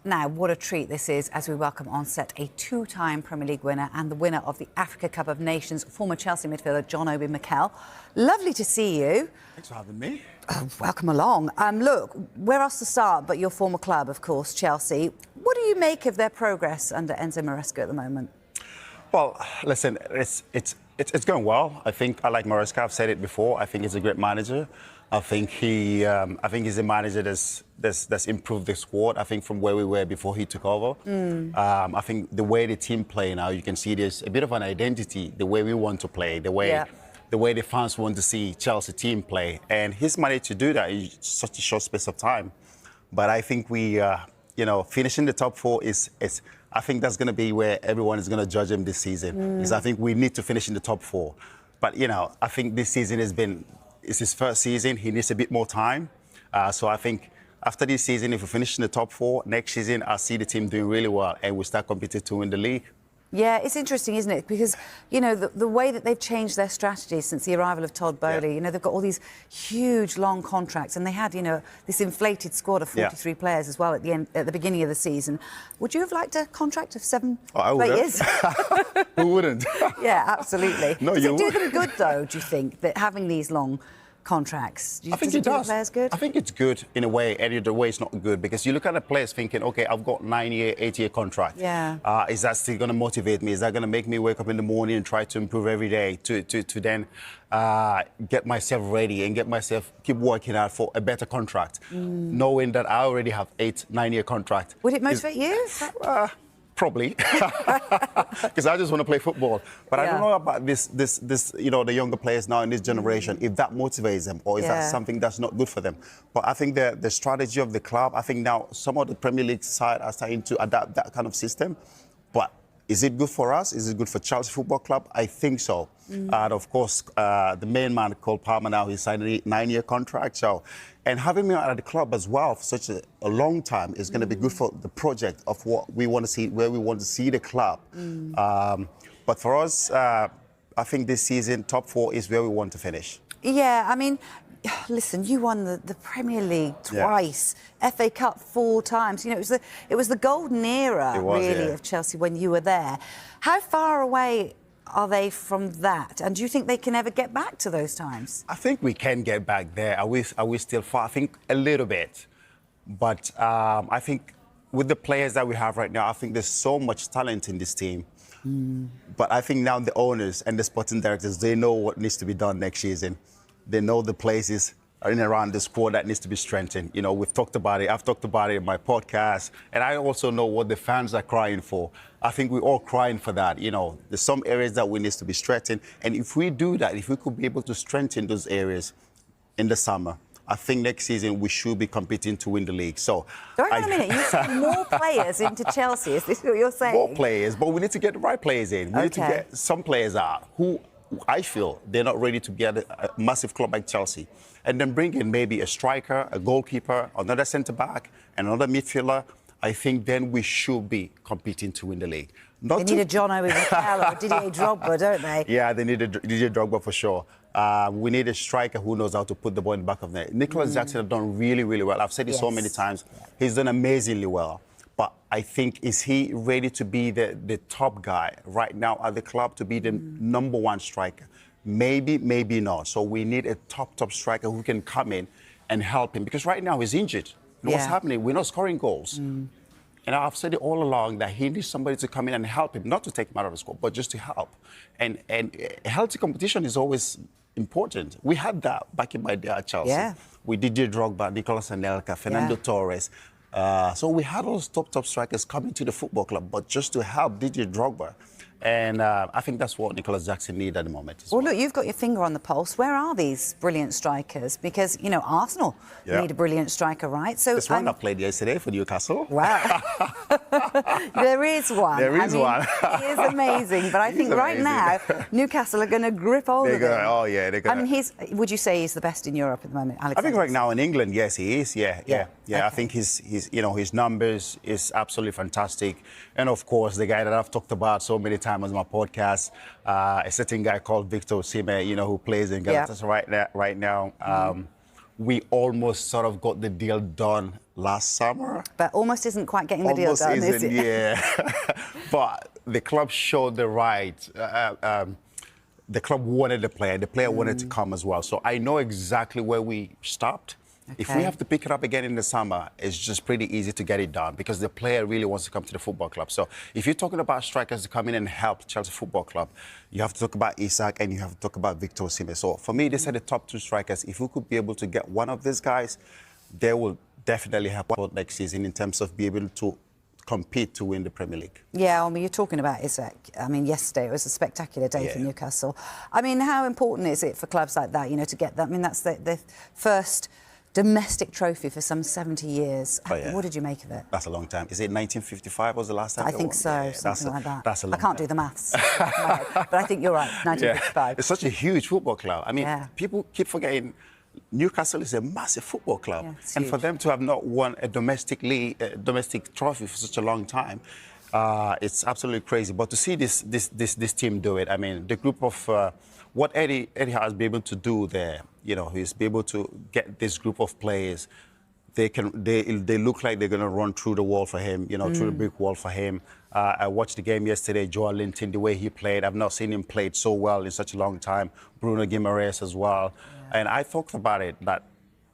Now, what a treat this is as we welcome on set a two-time Premier League winner and the winner of the Africa Cup of Nations, former Chelsea midfielder John Obi Mikel. Lovely to see you. Thanks for having me. Oh, welcome along. Look, where else to start but your former club, of course, Chelsea. What do you make of their progress under Enzo Maresca at the moment? Well, listen, it's going well. I think I like Maresca. I've said it before. I think he's a great manager. I think he's a manager that's improved the squad. I think from where we were before he took over. I think the way the team play now, you can see there's a bit of an identity. The way we want to play, the way the fans want to see Chelsea team play, and he's managed to do that in such a short space of time. But I think we, finishing the top four is. I think that's going to be where everyone is going to judge him this season. Because I think we need to finish in the top four. But I think this season it's his first season. He needs a bit more time. So I think after this season, if we finish in the top four, next season, I see the team doing really well and we start competing to win the league. Yeah, it's interesting, isn't it? Because, the way that they've changed their strategy since the arrival of Todd Bowley, they've got all these huge, long contracts and they had, this inflated squad of 43 players as well at the beginning of the season. Would you have liked a contract of 7 players? Who wouldn't? Yeah, absolutely. No, does it do them good, though, do you think, that having these long contracts? I think it does. Players good? I think it's good in a way, and in a way it's not good because you look at the players thinking, okay, I've got 9-year, 8-year contract. Yeah. Is that still going to motivate me? Is that going to make me wake up in the morning and try to improve every day to then get myself ready and keep working out for a better contract, knowing that I already have 8-9-year contract? Would it motivate you? Probably, because I just want to play football. But I don't know about this, the younger players now in this generation, if that motivates them or is that something that's not good for them. But I think the strategy of the club, I think now some of the Premier League side are starting to adapt that kind of system. But is it good for us? Is it good for Chelsea Football Club? I think so. And of course, the main man, Cole Palmer, now he signed a 9-year contract. So, and having me at the club as well for such a long time is going to be good for the project of what we want to see, where we want to see the club. But for us, I think this season, top 4 is where we want to finish. Yeah, I mean, listen, you won the Premier League twice, FA Cup 4 times. It was the golden era, of Chelsea when you war there. How far away are they from that? And do you think they can ever get back to those times? I think we can get back there. Are we still far? I think a little bit. But I think with the players that we have right now, I think there's so much talent in this team. But I think now the owners and the sporting directors, they know what needs to be done next season. They know the places in and around the squad that needs to be strengthened. We've talked about it. I've talked about it in my podcast. And I also know what the fans are crying for. I think we're all crying for that. There's some areas that we need to be strengthened. And if we do that, if we could be able to strengthen those areas in the summer, I think next season we should be competing to win the league. So, hang on a minute. You said more players into Chelsea. Is this what you're saying? More players, but we need to get the right players in. We need to get some players out who I feel they're not ready to get a massive club like Chelsea. And then bring in maybe a striker, a goalkeeper, another centre-back, another midfielder. I think then we should be competing to win the league. They need a John Obi Mikel or Didier Drogba, don't they? Yeah, they need a Didier Drogba for sure. We need a striker who knows how to put the ball in the back of the net. Nicholas Jackson has done really, really well. I've said it so many times. He's done amazingly well. But I think, is he ready to be the top guy right now at the club, to be the number 1 striker? Maybe, maybe not. So we need a top striker who can come in and help him. Because right now he's injured. What's happening? We're not scoring goals. And I've said it all along that he needs somebody to come in and help him, not to take him out of the squad, but just to help. And healthy competition is always important. We had that back in my day at Chelsea. Yeah. We did Drogba, Nicolas Anelka, Fernando Torres. So we had those top strikers coming to the football club, but just to help Didier Drogba. And I think that's what Nicholas Jackson needs at the moment as well. Well, look, you've got your finger on the pulse. Where are these brilliant strikers? Because, Arsenal need a brilliant striker, right? So this one I played yesterday for Newcastle. Wow. There is one. There is one. He is amazing. But I think right now, Newcastle are going to grip hold of him. Oh, yeah. They're gonna... I mean, would you say he's the best in Europe at the moment, Alex? I think right now in England, yes, he is. Yeah. Okay. I think his numbers is absolutely fantastic. And, of course, the guy that I've talked about so many times on my podcast, a certain guy called Victor Osimhen, who plays in Galatasaray right now. We almost sort of got the deal done last summer. But almost isn't quite getting the deal done, is it? Yeah. But the club showed the right. The club wanted the player. The player wanted to come as well. So I know exactly where we stopped. Okay. If we have to pick it up again in the summer, it's just pretty easy to get it done because the player really wants to come to the football club. So if you're talking about strikers to come in and help Chelsea Football Club, you have to talk about Isak and you have to talk about Victor Osimhen. So for me, these are the top 2 strikers. If we could be able to get one of these guys, they will definitely help out next season in terms of being able to compete to win the Premier League. Yeah, I mean, you're talking about Isak. I mean, yesterday it was a spectacular day for Newcastle. I mean, how important is it for clubs like that, you know, to get that? I mean, that's the first domestic trophy for some 70 years. Oh, yeah. What did you make of it? That's a long time. Is it 1955 was the last time? I think so, something like that. That's a long I can't time. do the maths, but I think you're right, 1955. Yeah. It's such a huge football club. I mean, people keep forgetting Newcastle is a massive football club. Yeah, and for them to have not won a domestic trophy for such a long time, it's absolutely crazy. But to see this team do it, I mean, the group of what Eddie has been able to do there, you know, he's been able to get this group of players. They look like they're going to run through the wall for him, you know, through the brick wall for him. I watched the game yesterday, Joel Linton, the way he played. I've not seen him play so well in such a long time. Bruno Guimaraes as well. Yeah. And I talked about it,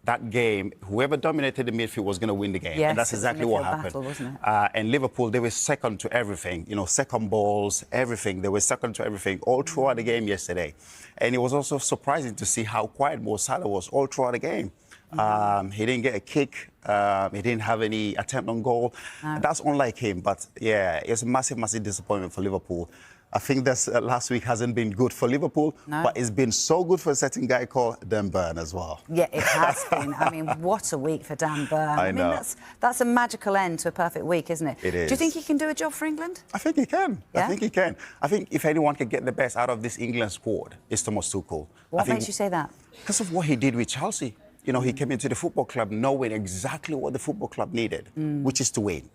that game, whoever dominated the midfield was going to win the game. Yes, and that's exactly what happened. Battle, wasn't it? And Liverpool, they were second to everything, you know, second balls, everything. They were second to everything all throughout the game yesterday. And it was also surprising to see how quiet Mo Salah was all throughout the game. He didn't get a kick. He didn't have any attempt on goal. No. That's unlike him. But, yeah, it's a massive, massive disappointment for Liverpool. I think this last week hasn't been good for Liverpool, but it's been so good for a certain guy called Dan Burn as well. Yeah, it has been. I mean, what a week for Dan Burn. I know. mean, that's a magical end to a perfect week, isn't it? It is. Do you think he can do a job for England? I think he can. Yeah? I think he can. I think if anyone can get the best out of this England squad, it's Thomas Tuchel. What makes you say that? Because of what he did with Chelsea. You know, he came into the football club knowing exactly what the football club needed, which is to win.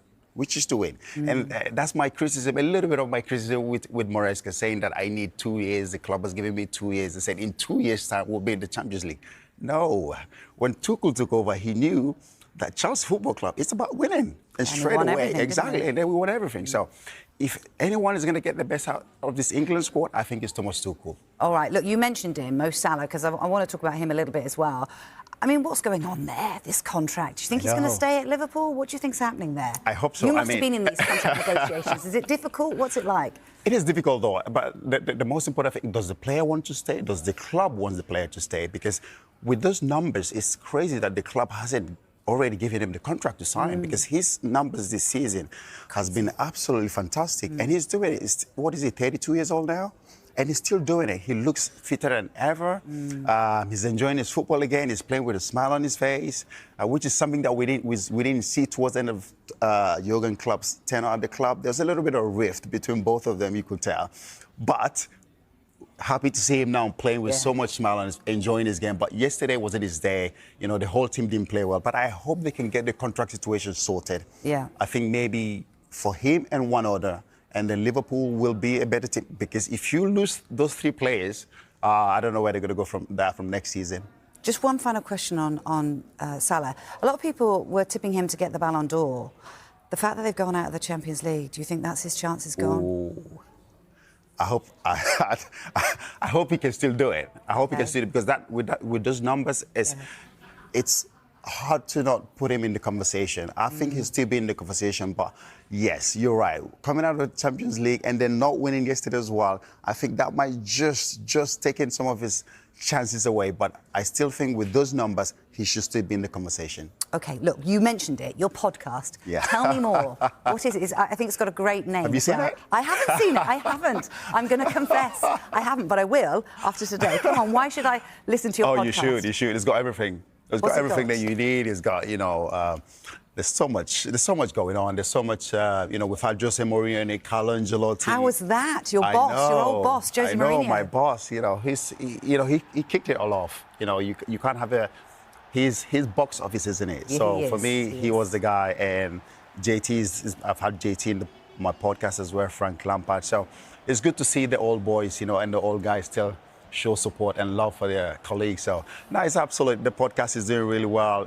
And that's my criticism, a little bit of my criticism with Maresca, saying that I need 2 years. The club has given me 2 years. They said in 2 years' time we'll be in the Champions League. No. When Tuchel took over, he knew that Chelsea Football Club, it's about winning. And straight away, exactly, and then we won everything. So if anyone is going to get the best out of this England squad, I think it's Thomas Tuchel. All right, look, you mentioned him, Mo Salah, because I want to talk about him a little bit as well. I mean, what's going on there, this contract? Do you think he's going to stay at Liverpool? What do you think's happening there? I hope so. You must have been in these contract negotiations. Is it difficult? What's it like? It is difficult, though. But the most important thing, does the player want to stay? Does the club want the player to stay? Because with those numbers, it's crazy that the club hasn't already given him the contract to sign because his numbers this season has been absolutely fantastic. And he's doing it. What is he, 32 years old now? And he's still doing it. He looks fitter than ever. He's enjoying his football again. He's playing with a smile on his face, which is something that we didn't see towards the end of Jurgen Klopp's tenure at the club. There's a little bit of a rift between both of them, you could tell. But happy to see him now playing with so much smile and enjoying his game. But yesterday wasn't his day. You know, the whole team didn't play well. But I hope they can get the contract situation sorted. Yeah. I think maybe for him and one other, and then Liverpool will be a better team. Because if you lose those 3 players, I don't know where they're going to go from next season. Just one final question on Salah. A lot of people were tipping him to get the Ballon d'Or. The fact that they've gone out of the Champions League, do you think that's his chances gone? Ooh. I hope he can still do it. I hope he can still do it because with those numbers, it's hard to not put him in the conversation. I think he'll still be in the conversation, but yes, you're right. Coming out of the Champions League and then not winning yesterday as well, I think that might just taken some of his chances away. But I still think with those numbers, he should still be in the conversation. Okay, look, you mentioned it, your podcast. Yeah. Tell me more. What is it? I think it's got a great name. Have you seen it? I haven't seen it. I haven't. I'm going to confess. I haven't, but I will after today. Come on, why should I listen to your podcast? Oh, you should. It's got everything. It's got everything that you need. It's got, you know, there's so much going on. There's so much, you know, we've had Jose Mourinho and Carlo Ancelotti. How was that? Your boss, your old boss, Jose Mourinho. I know, my boss, you know, he kicked it all off. You know, you can't have his box office, isn't it? Yeah, so for me, he was the guy. And I've had JT in my podcast as well, Frank Lampard. So it's good to see the old boys, you know, and the old guys still show support and love for their colleagues. So, no, it's absolute. The podcast is doing really well.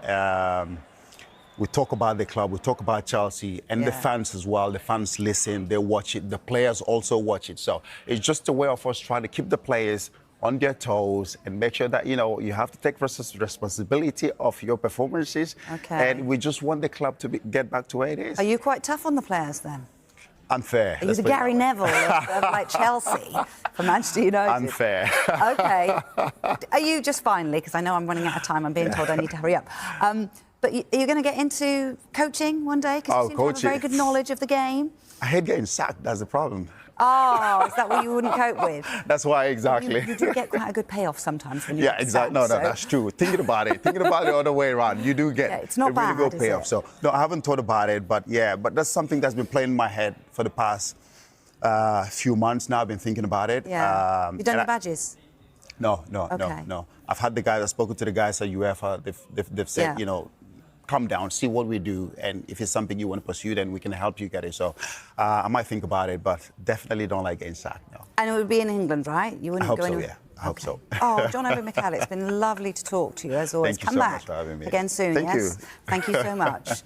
We talk about the club, we talk about Chelsea, and the fans as well. The fans listen, they watch it. The players also watch it. So it's just a way of us trying to keep the players on their toes and make sure that, you know, you have to take responsibility of your performances. Okay. And we just want the club to get back to where it is. Are you quite tough on the players then? Unfair. Are you the Gary Neville of like Chelsea for Manchester United? Unfair. Okay. Are you, just finally, because I know I'm running out of time, I'm being told I need to hurry up. But are you going to get into coaching one day? Because you seem to have a very good knowledge of the game. I hate getting sacked. That's the problem. Oh, is that what you wouldn't cope with? That's why, exactly. You do get quite a good payoff sometimes when you get exactly. No, that's true. Thinking about it the other way around, you do get it's not a really bad, good payoff. So, no, I haven't thought about it, but that's something that's been playing in my head for the past few months now. I've been thinking about it. Yeah. You done your badges? No. I've had the guys, I've spoken to the guys at UEFA. They've said, you know, come down, see what we do, and if it's something you want to pursue, then we can help you get it. So I might think about it, but definitely don't like getting sacked, no. And it would be in England, right? You wouldn't I hope go so, anywhere? yeah. I hope so. Oh, John Obi Mikel, it's been lovely to talk to you, as always. Thank you so much for having me. Again soon, Thank yes? you. Thank you so much.